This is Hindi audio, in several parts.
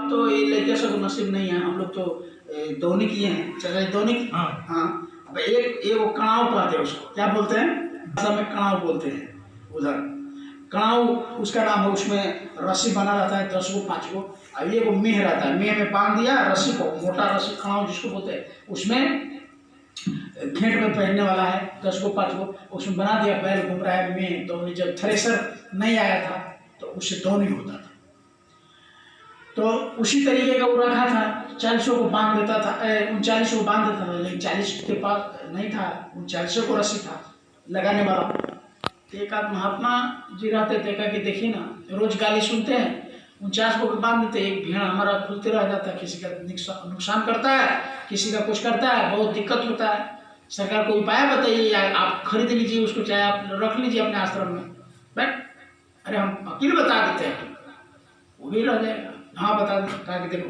अब तो ये लड़के सब नसीब नहीं है, हम लोग तो दौनी किए हैं, चले दौनी। हाँ अब एक वो कणाव कहते हैं उसको, क्या बोलते हैं, भाषा में कणाव बोलते हैं उधर। कणाव उसका नाम है, उसमें रस्सी बना रहता है 10 गो 5 गो। अब ये वो मेह रहता है, मेह में बांध दिया रस्सी को, मोटा रस्सी कणाव जिसको बोलते हैं, उसमें घेंट में पहनने वाला है 10 गो 5 गो, उसमें बना दिया, बैल घूम रहा है में दौनी। जब थ्रेसर नहीं आया था तो उससे दौनी होता था, तो उसी तरीके का वो रखा था। 40 को बांध देता था, 39 को बांध देता था, लेकिन 40 के पास नहीं था, 39 को रस्सी था लगाने वाला। एक आध महात्मा जी रहते थे, कहा कि देखिए ना, रोज गाली सुनते हैं, 49 को बांध देते, एक भेड़ हमारा खुलते रह जाता है, किसी का नुकसान करता है, किसी का कुछ करता है, बहुत दिक्कत होता है। सरकार कोई उपाय बताइए, आप खरीद लीजिए उसको, चाहे आप रख लीजिए अपने आश्रम में। बट अरे हम वकील बता देते हैं, वो भी रह जाएगा। हाँ बता दें कि देखो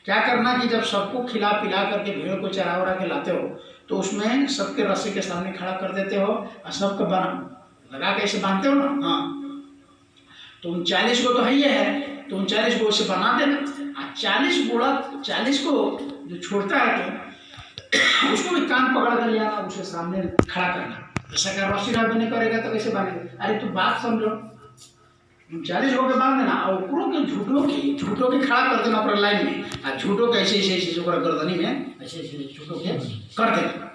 क्या करना कि जब सबको खिला पिला करके भेड़ को चरा वरा के लाते हो, तो उसमें सबके रस्सी के सामने खड़ा कर देते हो और सबको लगा के ऐसे बांधते हो ना। हाँ तो 39 को तो है ही है, तो 39 को उसे बना देना। 40 को जो छोड़ता है तो उसको भी कान पकड़ कर ले आना, उसे सामने खड़ा करना। ऐसा क्या रस्सी नहीं करेगा तो कैसे बांधेगा? अरे तू बात समझो, 40 को बांध देना और ऊपरों के झूठों के खड़ा कर देना अपने लाइन में, और झूठों के ऐसे ऐसे गर्दनी में ऐसे ऐसे झूठों के कर देना।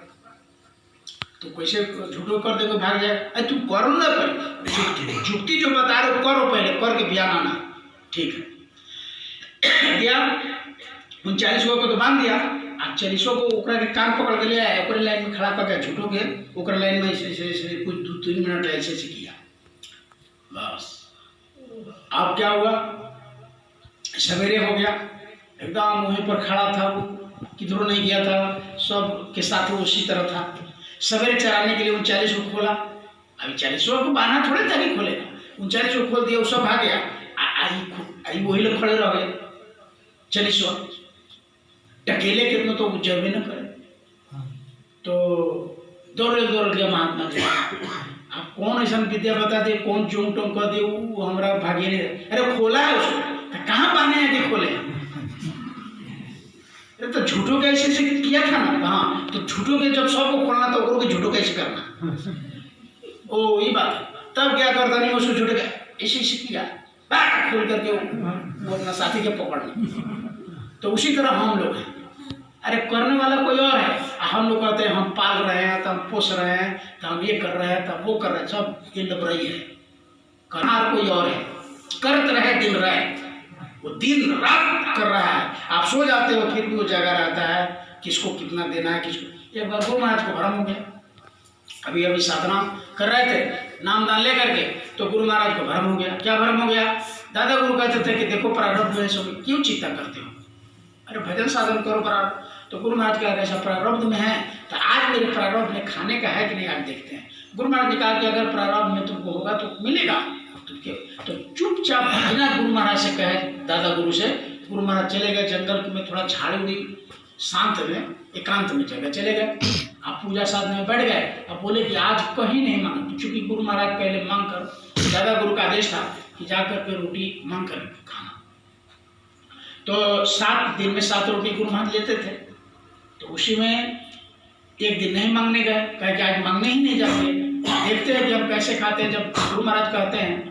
तो कैसे झूठों कर दे तो भाग जाए? अरे तू करो ना, पहले जुक्ति जो बता रहे हो करो, पहले करके बयान आना। ठीक है दिया, 39 को तो बांध दिया, 40 को ओकरा के कान पकड़ के लिया, ओकरे लाइन में खड़ा करके झूठों के ओकरे लाइन में ऐसे कुछ 2-3 मिनट ऐसे किया बस। अब क्या हुआ, सवेरे हो गया, एकदम वहीं पर खड़ा था वो, किधरों नहीं गया था, सब के साथ वो उसी तरह था। सवेरे चराने के लिए 39 को खोला, अभी 40 को बांधा थोड़े था कि खोलेगा, 39 को खोल दिया, वो सब आ गया। आई वही लोग खड़े रह गए 40 टकेले कितना तो जब भी न करे, तो दौड़ गया महात्मा जी। आप कौन ऐसा विद्या बता दे, कौन जोंग टोंग कर दे, वो हमारा भाग्य नहीं। अरे खोला है उसको, तो कहाँ बांधे हैं कि खोले? अरे तो झूठों के ऐसे से किया था ना। हाँ तो झूठों के जब सबको खोलना तो ओकरों के झूठों कैसे करना? ओ ये बात, तब क्या करता नहीं, उसको झूठे का ऐसे किया, खोल करके वो अपना साथी के पकड़ ली। तो उसी तरह हम लोग हैं, अरे करने वाला कोई और है, हम लोग कहते हैं हम पाल रहे हैं, तो हम पोस रहे हैं, तो हम ये कर रहे हैं, तो वो कर रहे हैं, सब ये लग रही है। करनार कोई और है, करत रहे दिन रात, वो दिन रात कर रहा है। आप सो जाते हो फिर भी वो जगा रहता है, किसको कितना देना है किसको। एक बार गुरु महाराज को भ्रम हो गया, अभी साधना कर रहे थे नाम दान ले करके, तो गुरु महाराज को भ्रम हो गया। क्या भ्रम हो गया? दादा गुरु कहते थे कि देखो प्रारब्ध में सो क्यों चिंता करते हो, अरे भजन साधन करो प्रारब्ध। तो गुरु महाराज का ऐसा प्रारब्ध में है, तो आज मेरे प्रारब्ध में खाने का है कि नहीं आज देखते हैं। गुरु महाराज ने कहा कि अगर प्रारब्ध में तुमको होगा तो मिलेगा, तो चुपचाप भजना गुरु महाराज से कहे, दादा गुरु से। गुरु महाराज चले गए जंगल में, थोड़ा झाड़ी उड़ी शांत में एकांत में जगह चले गए। आप पूजा साधन में बैठ गए, अब बोले कि आज कहीं नहीं मांग, चूंकि गुरु महाराज पहले मांग कर, दादा गुरु का आदेश था कि जाकर के रोटी मांग कर खाना। तो 7 दिन में 7 रोटी गुरु महाराज लेते थे, तो उसी में एक दिन नहीं मांगने गए, कहे कि आज मांगने ही नहीं जाते, देखते हैं कि हम कैसे खाते हैं। जब गुरु महाराज कहते हैं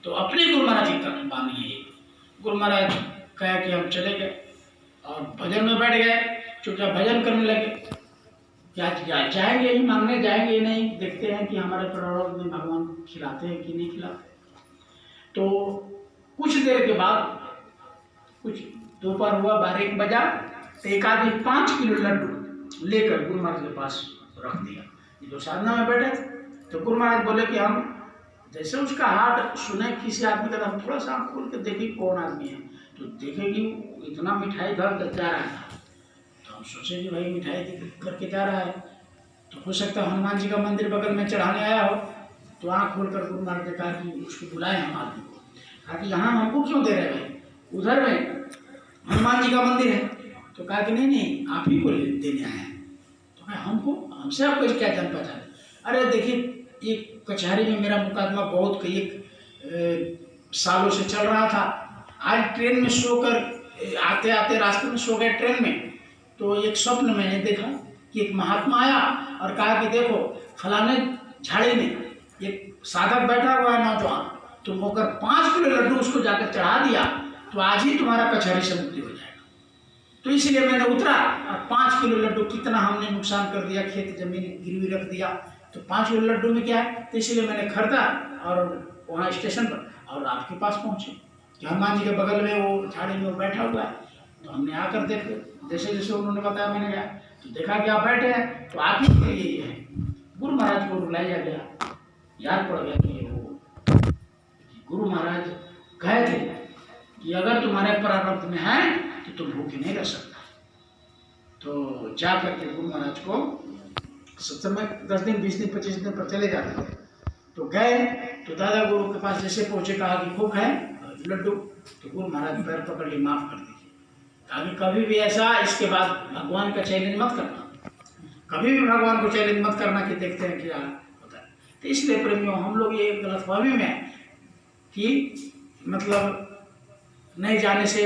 तो अपने गुरु महाराज की बानी है। गुरु महाराज कहा कि हम चले गए और भजन में बैठ गए, चुपचाप भजन करने लगे। क्या जाएंगे ही मांगने, जाएंगे नहीं, देखते हैं कि हमारे प्रारब्ध में भगवान खिलाते हैं कि नहीं खिलाते। तो कुछ देर के बाद, कुछ दोपहर हुआ, 12-1 बजा, तो एक आदमी 5 किलो लड्डू लेकर गुरु महाराज के पास रख दिया। ये जो साधना में बैठे थे, तो गुरु महाराज बोले कि हम जैसे उसका हाथ सुने किसी आदमी का, हम थोड़ा सा आँख खोल के देखे कौन आदमी है, तो देखे कि इतना मिठाई धर कर जा रहा है। तो हम सोचे कि भाई मिठाई करके जा रहा है, तो हो सकता है हनुमान जी का मंदिर बगल में चढ़ाने आया हो। तो आँख खोल कर गुरु महाराज ने कहा कि उसको बुलाए हम आदमी को। कहा कि यहाँ हमको क्यों दे रहे भाई, उधर में हनुमान जी का मंदिर है। तो कहा कि नहीं आप ही को देने आए हैं। तो कहा हमसे आपको क्या जान पहचान? अरे देखिए एक कचहरी में मेरा मुकदमा बहुत कई सालों से चल रहा था, आज ट्रेन में सोकर आते आते रास्ते में सो गए ट्रेन में, तो एक स्वप्न मैंने देखा कि एक महात्मा आया और कहा कि देखो फलाने झाड़ी में एक साधक बैठा हुआ है नौजवान, तुम होकर 5 किलो लड्डू उसको जाकर चढ़ा दिया तो आज ही तुम्हारा कचहरी से मुक्ति हो जाएगा। तो इसलिए मैंने उतरा और 5 किलो लड्डू, कितना हमने नुकसान कर दिया, खेत जमीन गिरवी रख दिया, तो 5 किलो लड्डू में क्या है, तो इसलिए मैंने खरीदा और वहाँ स्टेशन पर और आपके पास पहुँचे कि हनुमान जी के बगल में वो झाड़ी में वो बैठा हुआ है। तो हमने आकर देखे, जैसे जैसे उन्होंने बताया मैंने गया तो देखा कि आप बैठे हैं, तो आप ही के लिए ये है। गुरु महाराज को रुलाया गया, याद पड़ गया कि वो गुरु महाराज कहे थे कि अगर तुम्हारे प्रारब्ध में है तो तुम भूखे नहीं रह सकता। तो जा करके गुरु महाराज को सत्संग में 10 दिन 20 दिन 25 दिन पर चले जाते थे। तो गए तो दादा गुरु के पास जैसे पहुंचे, कहा कि खूब है लड्डू, तो गुरु महाराज पैर पकड़ ली, माफ कर दीजिए। कहा कि कभी भी ऐसा इसके बाद भगवान का चैलेंज मत करना, कभी भी भगवान को चैलेंज मत करना कि देखते हैं क्या होता है। तो इसलिए प्रेमियों, हम लोग ये गलतफहमी में कि मतलब नहीं जाने से